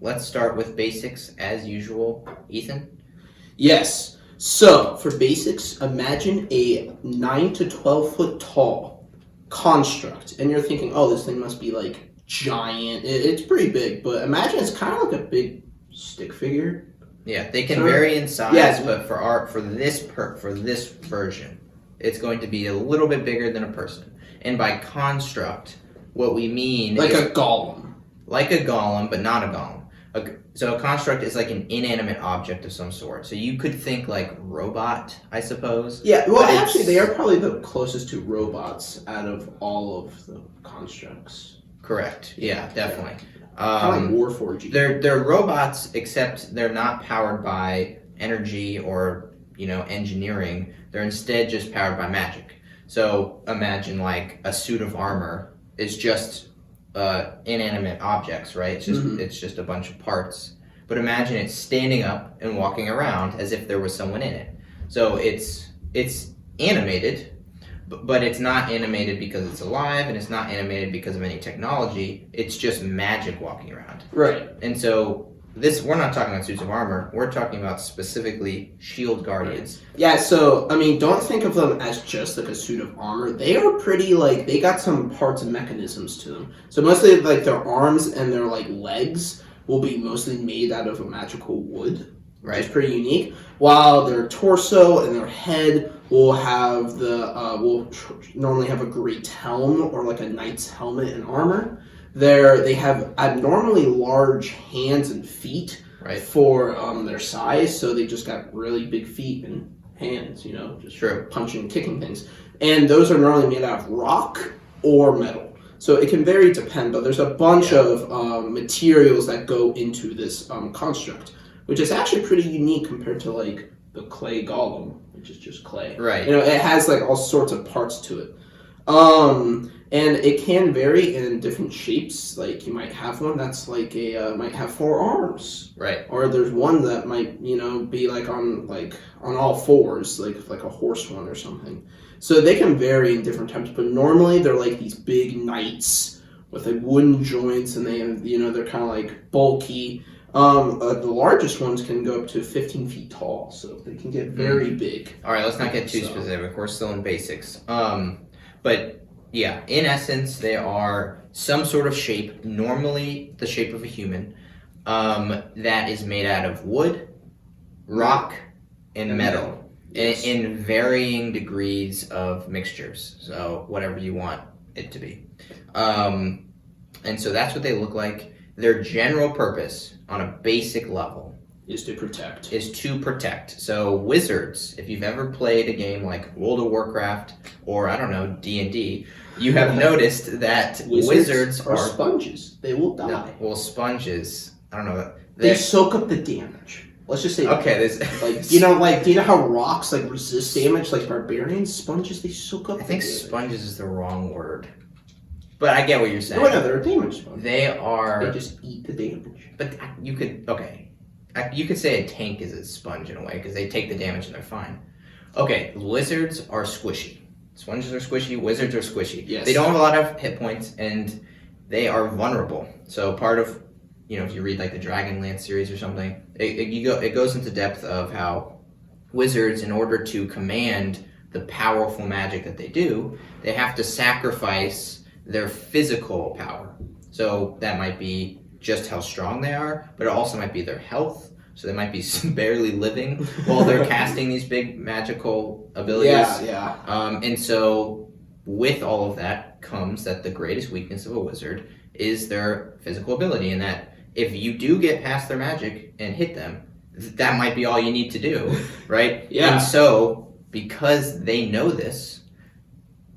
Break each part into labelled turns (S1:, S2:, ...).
S1: let's start with basics as usual. Ethan?
S2: Yes. So, for basics, imagine a 9 to 12 foot tall construct. And you're thinking, oh, this thing must be like giant. It's pretty big, but imagine it's kind of like a big stick figure.
S1: Yeah, they can
S2: Sure.
S1: vary in size,
S2: Yeah.
S1: but for this version, it's going to be a little bit bigger than a person. And by construct, what we mean
S2: Like
S1: is
S2: a golem.
S1: like a golem, but not a golem. So a construct is like an inanimate object of some sort. So you could think like robot, I suppose.
S2: Yeah, well,
S1: But
S2: actually,
S1: it's-
S2: they are probably the closest to robots out of all of the constructs.
S1: Correct. Yeah, definitely.
S2: Kind of like Warforged.
S1: They're robots, except they're not powered by energy or engineering. They're instead just powered by magic. So imagine like a suit of armor is just inanimate objects, right? It's just a bunch of parts. But imagine it's standing up and walking around as if there was someone in it. So it's animated, but it's not animated because it's alive, and it's not animated because of any technology. It's just magic walking around.
S2: Right.
S1: And so we're not talking about suits of armor. We're talking about specifically shield guardians.
S2: Yeah, so, I mean, don't think of them as just like a suit of armor. They are pretty, like, they got some parts and mechanisms to them. So mostly, like, their arms and their, like, legs will be mostly made out of a magical wood.
S1: Right.
S2: Which is pretty unique. While their torso and their head will have normally have a great helm or like a knight's helmet and armor. They have abnormally large hands and feet for their size, so they just got really big feet and hands, just punching and kicking things. And those are normally made out of rock or metal. So it can vary, depend, but there's a bunch of materials that go into this construct, which is actually pretty unique compared to like the clay golem, which is just clay.
S1: Right.
S2: It has like all sorts of parts to it. And it can vary in different shapes. Like you might have one that's like might have 4 arms.
S1: Right.
S2: Or there's one that might, be like on all fours, like a horse one or something. So they can vary in different types, but normally they're like these big knights with like wooden joints, and they have, they're kind of like bulky. The largest ones can go up to 15 feet tall, so they can get very big.
S1: All right, let's not get too specific. We're still in basics. But yeah, in essence, they are some sort of shape, normally the shape of a human, that is made out of wood, rock, and metal. Yes. In varying degrees of mixtures, so whatever you want it to be. And so that's what they look like. Their general purpose on a basic level
S2: is to protect.
S1: So wizards, if you've ever played a game like World of Warcraft or I don't know, D&D, you have noticed that wizards are
S2: sponges. They will die.
S1: No, well, sponges, I don't know.
S2: They soak up the damage. Let's just say
S1: okay. There's
S2: do you know how rocks like resist damage like barbarians? Sponges, they soak up.
S1: I think sponges is the wrong word, but I get what you're saying.
S2: No, they're a damage sponge.
S1: They just
S2: eat the damage.
S1: But you could say a tank is a sponge in a way because they take the damage and they're fine. Okay, wizards are squishy. Sponges are squishy. Wizards are squishy.
S2: Yes.
S1: They don't have a lot of hit points and they are vulnerable. So part of if you read like the Dragonlance series or something, it goes into depth of how wizards, in order to command the powerful magic that they do, they have to sacrifice their physical power. So that might be just how strong they are, but it also might be their health. So they might be barely living while they're casting these big magical abilities.
S2: Yeah.
S1: And so with all of that comes that the greatest weakness of a wizard is their physical ability, and that if you do get past their magic and hit them, that might be all you need to do, right?
S2: Yeah.
S1: And so, because they know this,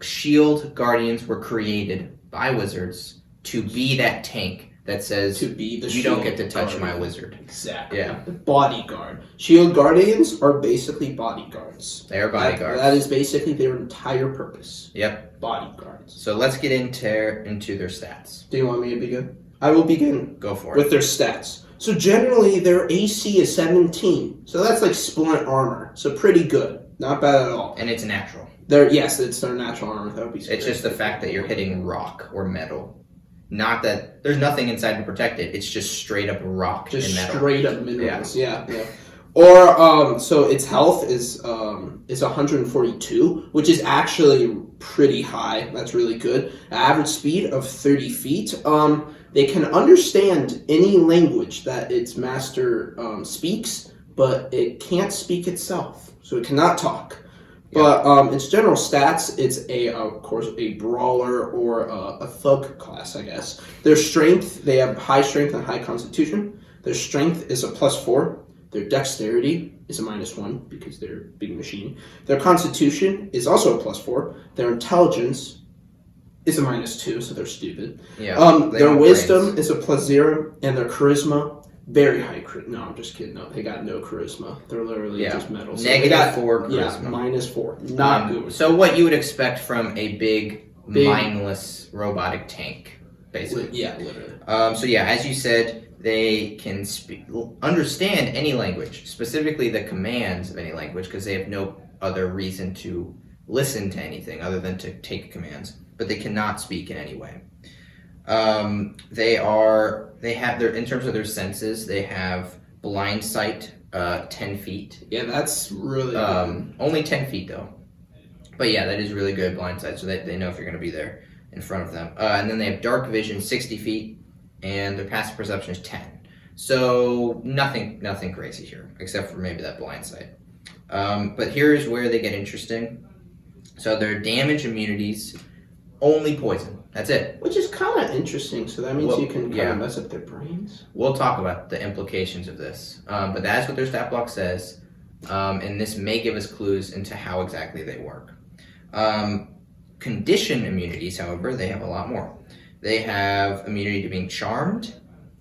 S1: shield guardians were created by wizards to be that tank that says, you don't get to touch my wizard.
S2: Exactly.
S1: Yeah.
S2: The bodyguard. Shield guardians are basically bodyguards.
S1: They are bodyguards.
S2: That is basically their entire purpose.
S1: Yep.
S2: Bodyguards.
S1: So let's get into their stats.
S2: Do you want me to begin? I will begin.
S1: Go for it.
S2: With their stats. So generally, their AC is 17. So that's like splint armor. So pretty good. Not bad at all.
S1: And it's natural.
S2: Yes, it's their natural armor. That would be
S1: It's just the fact that you're hitting rock or metal. Not that there's nothing inside to protect it. It's just straight up rock
S2: Just
S1: and metal.
S2: straight up minerals. Yeah. Or so its health is 142, which is actually pretty high. That's really good. Average speed of 30 feet. They can understand any language that its master speaks, but it can't speak itself, so it cannot talk. But its general stats, it's of course a brawler or a thug class, I guess. Their strength, they have high strength and high constitution. Their strength is a +4. Their dexterity is a -1 because they're a big machine. Their constitution is also a +4. Their intelligence is a -2, so they're stupid.
S1: Yeah.
S2: Their wisdom is a +0, and their charisma, very high charisma. No, I'm just kidding. No, they got no charisma. They're literally just metal. So
S1: -4 charisma.
S2: Yeah, -4. Not good.
S1: So what you would expect from a big mindless robotic tank, basically.
S2: Yeah, literally.
S1: So yeah, as you said, they can understand any language, specifically the commands of any language, because they have no other reason to listen to anything other than to take commands. But they cannot speak in any way. They have their, in terms of their senses, they have blind sight, 10 feet.
S2: Yeah, that's really good.
S1: Only 10 feet though. But yeah, that is really good blind sight, so they know if you're going to be there in front of them. And then they have dark vision, 60 feet, and their passive perception is 10. So nothing crazy here, except for maybe that blind sight. But here's where they get interesting. So their damage immunities, only poison. That's it.
S2: Which is kind of interesting. So that means you can kind of mess up their brains.
S1: We'll talk about the implications of this. But that's what their stat block says. And this may give us clues into how exactly they work. Condition immunities, however, they have a lot more. They have immunity to being charmed,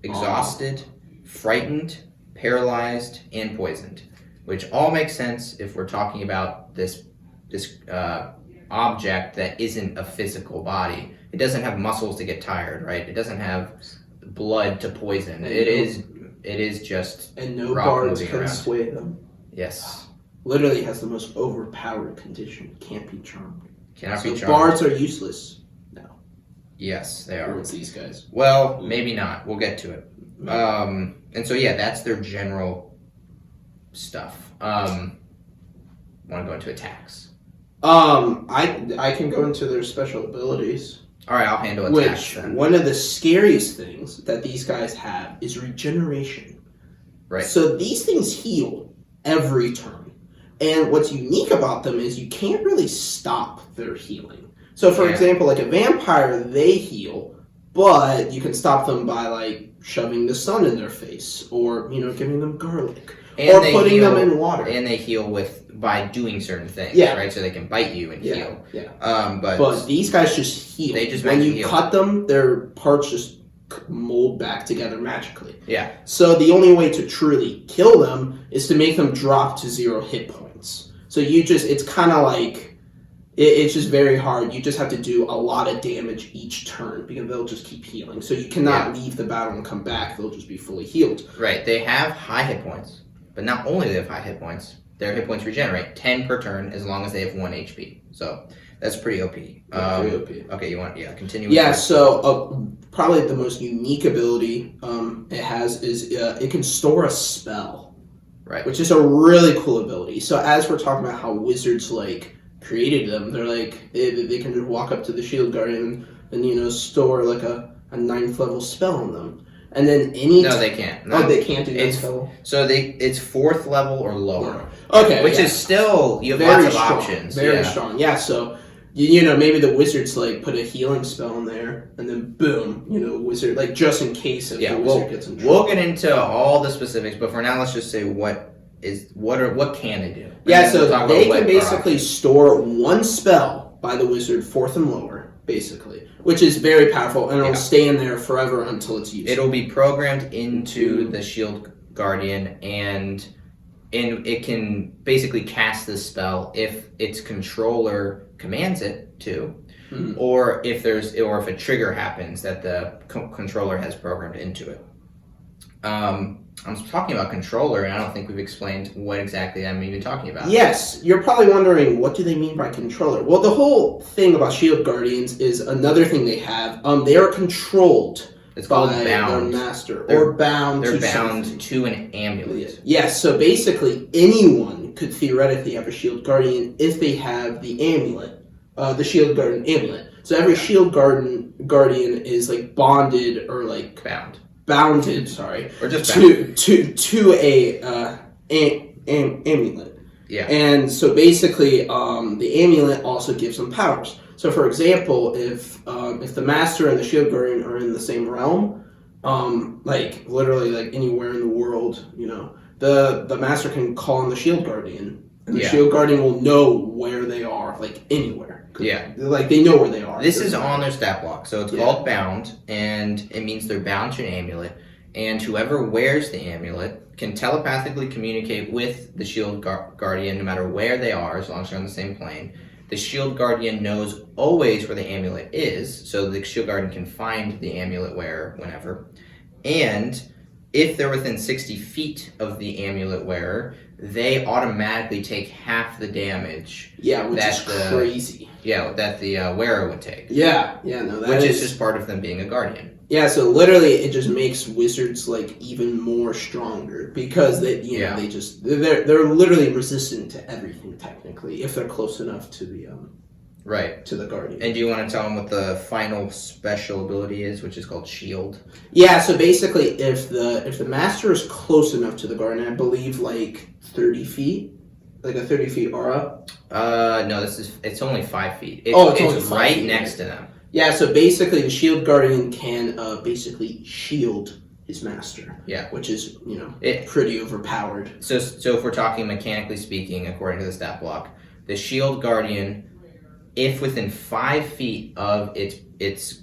S1: exhausted, frightened, paralyzed, and poisoned. Which all makes sense if we're talking about this object that isn't a physical body. It doesn't have muscles to get tired, right? It doesn't have blood to poison. It is just
S2: and no
S1: rock
S2: bards
S1: moving
S2: can
S1: around.
S2: sway them.
S1: Yes.
S2: Literally has the most overpowered condition. Can't be charmed.
S1: Cannot
S2: So
S1: be charmed.
S2: bards are useless.
S1: Yes, they are.
S2: Towards these guys.
S1: Well, maybe not. We'll get to it. And so yeah, that's their general stuff. Want to go into attacks?
S2: I can go into their special abilities.
S1: All right, I'll handle attacks.
S2: Which
S1: then.
S2: one of the scariest things that these guys have is regeneration.
S1: Right.
S2: So these things heal every turn, and what's unique about them is you can't really stop their healing. So, for example, like a vampire, they heal, but you can stop them by like shoving the sun in their face, or giving them garlic, or putting them in water.
S1: And they heal by doing certain things, right? So they can bite you and heal.
S2: Yeah.
S1: But
S2: these guys just heal.
S1: They just
S2: when you
S1: heal.
S2: cut them, their parts just mold back together magically.
S1: Yeah.
S2: So the only way to truly kill them is to make them drop to 0 hit points. So it's kind of like. It's just very hard. You just have to do a lot of damage each turn because they'll just keep healing. So you cannot leave the battle and come back. They'll just be fully healed.
S1: Right. They have high hit points, but not only do they have high hit points, their hit points regenerate 10 per turn as long as they have 1 HP. So that's pretty OP.
S2: Pretty OP.
S1: Okay, you want continue?
S2: Yeah. So probably the most unique ability it has is it can store a spell.
S1: Right.
S2: Which is a really cool ability. So as we're talking about how wizards created them, they're they can just walk up to the shield guardian and store like a 9th level spell on them, and then
S1: no, they can't.
S2: No, they can't do that spell.
S1: So it's 4th level or lower.
S2: Okay,
S1: which is still you have
S2: very
S1: lots of
S2: strong,
S1: options.
S2: Very strong. Yeah. So maybe the wizards put a healing spell in there, and then boom, wizard just in case if the wizard gets in trouble.
S1: We'll get into all the specifics, but for now, let's just say what can they do?
S2: Yeah, so they can basically store 1 spell by the wizard 4th and lower, basically, which is very powerful, and it'll stay in there forever until it's used.
S1: It'll be programmed into the shield guardian, and it can basically cast this spell if its controller commands it to, or if a trigger happens that the controller has programmed into it. I'm talking about controller, and I don't think we've explained what exactly I'm even talking about.
S2: Yes, you're probably wondering, what do they mean by controller? Well, the whole thing about shield guardians is another thing they have. They are controlled
S1: It's called
S2: by
S1: bound.
S2: their master,
S1: They're-
S2: or bound
S1: They're
S2: to
S1: bound
S2: something.
S1: to an amulet.
S2: Yes, so basically anyone could theoretically have a shield guardian if they have the amulet, the shield guardian amulet. So every shield guardian is like bonded or like bounded, sorry,
S1: Or just
S2: to a amulet.
S1: Yeah.
S2: And so basically, the amulet also gives them powers. So, for example, if the master and the shield guardian are in the same realm, like literally like anywhere in the world, the master can call on the shield guardian, and the shield guardian will know where they are, like anywhere.
S1: Yeah.
S2: Like they know where they are.
S1: This is on their stat block, so it's called bound, and it means they're bound to an amulet. And whoever wears the amulet can telepathically communicate with the shield guardian no matter where they are, as long as they're on the same plane. The shield guardian knows always where the amulet is, so the shield guardian can find the amulet wearer whenever. And if they're within 60 feet of the amulet wearer, they automatically take half the damage.
S2: Yeah, which is crazy.
S1: Yeah, that the wearer would take.
S2: Yeah, no,
S1: which is just part of them being a guardian.
S2: Yeah, so literally it just makes wizards like even more stronger because they're literally resistant to everything technically if they're close enough to the to the guardian.
S1: And do you want to tell them what the final special ability is, which is called shield? Yeah,
S2: so basically if the master is close enough to the guardian, I believe like 30 feet, like a 30 feet aura.
S1: No, it's only 5 feet. It's
S2: only 5
S1: right
S2: feet,
S1: next to them.
S2: Yeah, so basically the shield guardian can basically shield his master.
S1: Yeah.
S2: Which is, pretty overpowered.
S1: So if we're talking mechanically speaking, according to the stat block, the shield guardian, if within 5 feet of its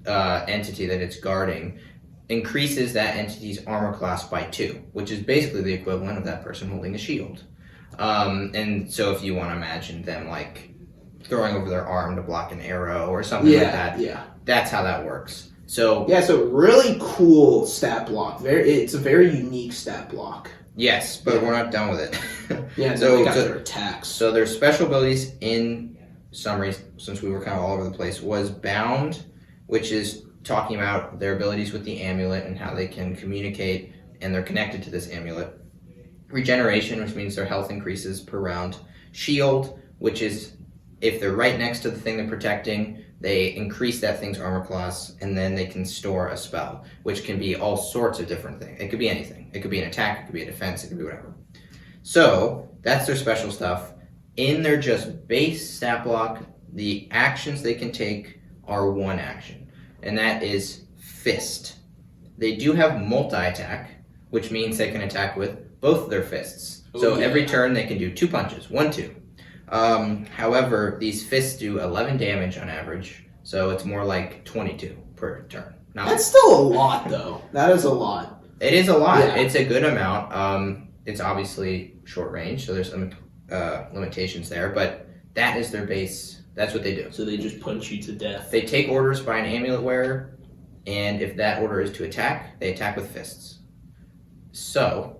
S1: entity that it's guarding, increases that entity's armor class by 2, which is basically the equivalent of that person holding a shield. And so if you want to imagine them like throwing over their arm to block an arrow or something like that, that's how that works. So
S2: really cool stat block. It's a very unique stat block.
S1: Yes, but we're not done with it.
S2: So they got their attacks.
S1: So their special abilities, in summary, since we were kind of all over the place, was bound, which is talking about their abilities with the amulet and how they can communicate and they're connected to this amulet. Regeneration, which means their health increases per round. Shield, which is if they're right next to the thing they're protecting, they increase that thing's armor class, and then they can store a spell, which can be all sorts of different things. It could be anything. It could be an attack, it could be a defense, it could be whatever. So, that's their special stuff. In their just base stat block, the actions they can take are one action, and that is fist. They do have multi-attack, which means they can attack with both of their fists. So every turn they can do 2 punches, 1, 2. However, these fists do 11 damage on average, so it's more like 22 per turn.
S2: That's still a lot, though. That is a lot.
S1: It is a lot.
S2: Yeah.
S1: It's a good amount. It's obviously short range, so there's some limitations there, but that is their base. That's what they do.
S2: So they just punch you to death.
S1: They take orders by an amulet wearer, and if that order is to attack, they attack with fists. So,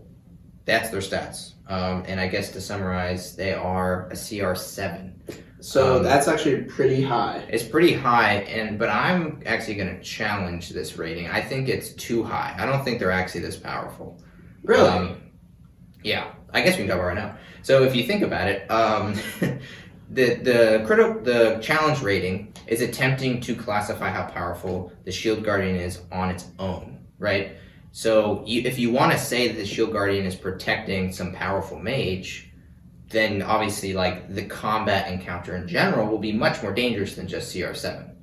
S1: that's their stats. And I guess to summarize, they are a CR 7.
S2: So that's actually pretty high.
S1: It's pretty high, but I'm actually going to challenge this rating. I think it's too high. I don't think they're actually this powerful.
S2: Really?
S1: Yeah. I guess we can talk about it right now. So if you think about it, the challenge rating is attempting to classify how powerful the Shield Guardian is on its own, right? So if you want to say that the Shield Guardian is protecting some powerful mage, then obviously like the combat encounter in general will be much more dangerous than just CR7.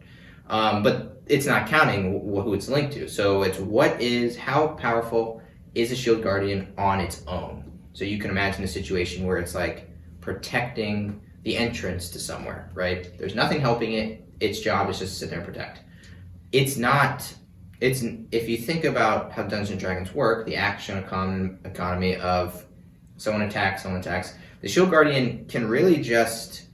S1: But it's not counting who it's linked to. So it's how powerful is a Shield Guardian on its own? So you can imagine a situation where it's like protecting the entrance to somewhere, right? There's nothing helping it. Its job is just to sit there and protect. If you think about how Dungeons & Dragons work, the action economy of someone attacks, the Shield Guardian can really just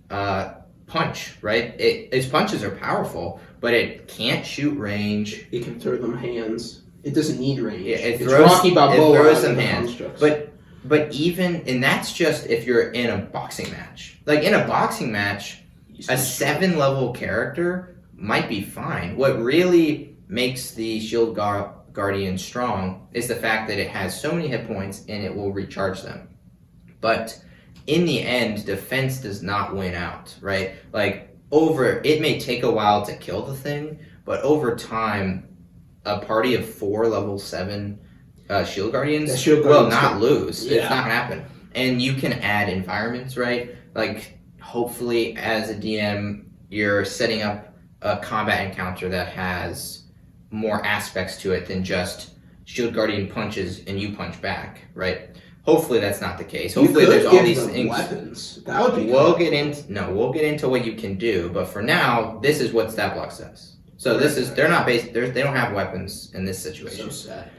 S1: punch, right? Its punches are powerful, but it can't shoot range.
S2: It can throw them hands. It doesn't need range.
S1: Yeah, it
S2: it's
S1: throws,
S2: Rocky Balboa.
S1: it throws
S2: out
S1: some
S2: of the
S1: hands.
S2: constructs.
S1: But even, and that's just if you're in a boxing match. Like in a boxing match, a 7-level character might be fine. What really makes the Shield Guardian strong is the fact that it has so many hit points and it will recharge them. But in the end, defense does not win out, right? Like it may take a while to kill the thing, but over time, a party of 4 level 7 Shield Guardians will not lose.
S2: Yeah.
S1: It's not gonna happen. And you can add environments, right? Like hopefully as a DM, you're setting up a combat encounter that has more aspects to it than just Shield Guardian punches and you punch back, right? Hopefully that's not the case. Hopefully there's all these things.
S2: Weapons. That would be
S1: We'll get into what you can do, but for now, this is what stat block says. So they're not based. They don't have weapons in this situation.
S2: So sad.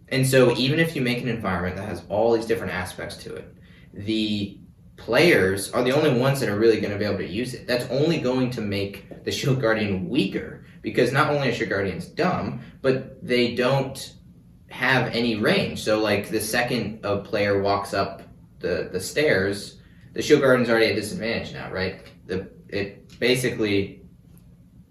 S1: And so even if you make an environment that has all these different aspects to it, the players are the only ones that are really going to be able to use it. That's only going to make the Shield Guardian weaker, because not only are Shield Guardians dumb, but they don't have any range. So like the second a player walks up the stairs, the Shield Guardian's already at disadvantage now, right? It basically,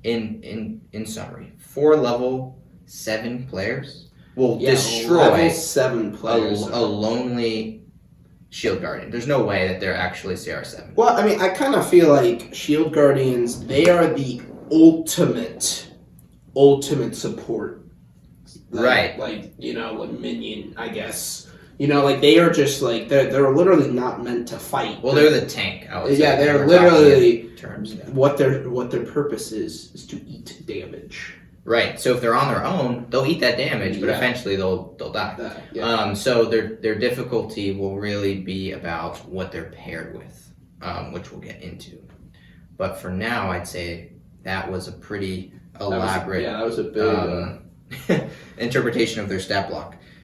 S1: in summary, 4 level 7 players will destroy
S2: level 7 players.
S1: a lonely Shield Guardian. There's no way that they're actually CR7.
S2: Well, I mean, I kind of feel like Shield Guardians, they are the ultimate support.
S1: Right.
S2: Like, a minion, I guess. Like, they are just, like, they're literally not meant to fight.
S1: Well, they're the tank, I would say.
S2: Yeah, they're literally,
S1: terms, yeah.
S2: what their purpose is to eat damage.
S1: Right. So if they're on their own, they'll eat that damage, but eventually they'll die. So their difficulty will really be about what they're paired with, which we'll get into. But for now, I'd say that was a pretty elaborate
S2: that was a big
S1: interpretation of their stat block.